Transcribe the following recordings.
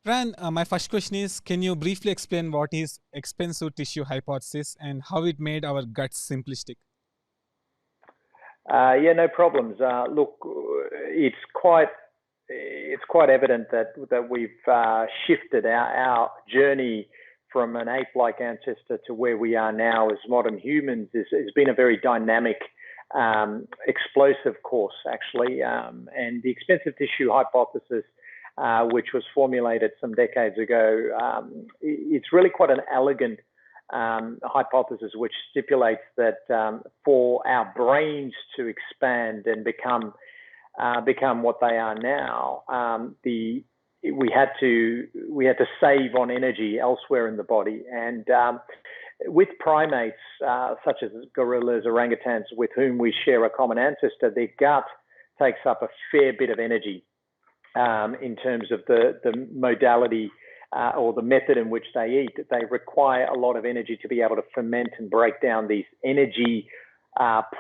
Pran, my first question is, can you briefly explain what is expensive tissue hypothesis and how it made our guts simplistic? Yeah, no problems. Look, it's quite evident that we've shifted our journey from an ape-like ancestor to where we are now as modern humans. Has been a very dynamic, explosive course, actually. And the expensive tissue hypothesis, which was formulated some decades ago, it's really quite an elegant hypothesis which stipulates that for our brains to expand and become what they are now, we had to save on energy elsewhere in the body. And with primates such as gorillas, orangutans, with whom we share a common ancestor, their gut takes up a fair bit of energy in terms of the modality or the method in which they eat. They require a lot of energy to be able to ferment and break down these energy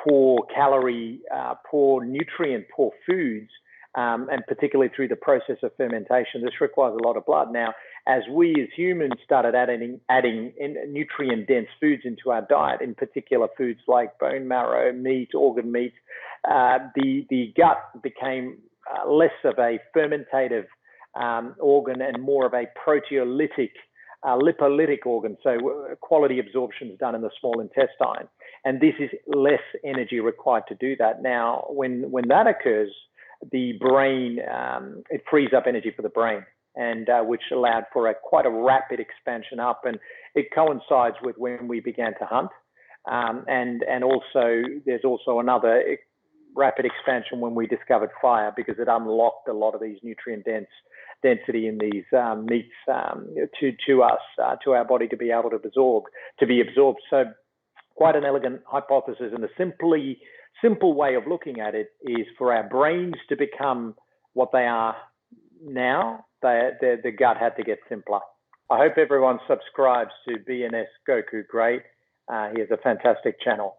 poor, calorie poor, nutrient poor foods, and particularly through the process of fermentation. This requires a lot of blood. Now, as we as humans started adding nutrient dense foods into our diet, in particular foods like bone marrow, meat, organ meat, the gut became less of a fermentative organ and more of a proteolytic, lipolytic organ. So quality absorption is done in the small intestine, and this is less energy required to do that. Now, when that occurs, the brain, it frees up energy for the brain, and which allowed for quite a rapid expansion up, and it coincides with when we began to hunt, and also there's also another rapid expansion when we discovered fire, because it unlocked a lot of these nutrient density in these meats to us, to our body to be able to be absorbed. So quite an elegant hypothesis, and a simple way of looking at it is for our brains to become what they are now, the gut had to get simpler. I hope everyone subscribes to BNS Goku Great. He has a fantastic channel.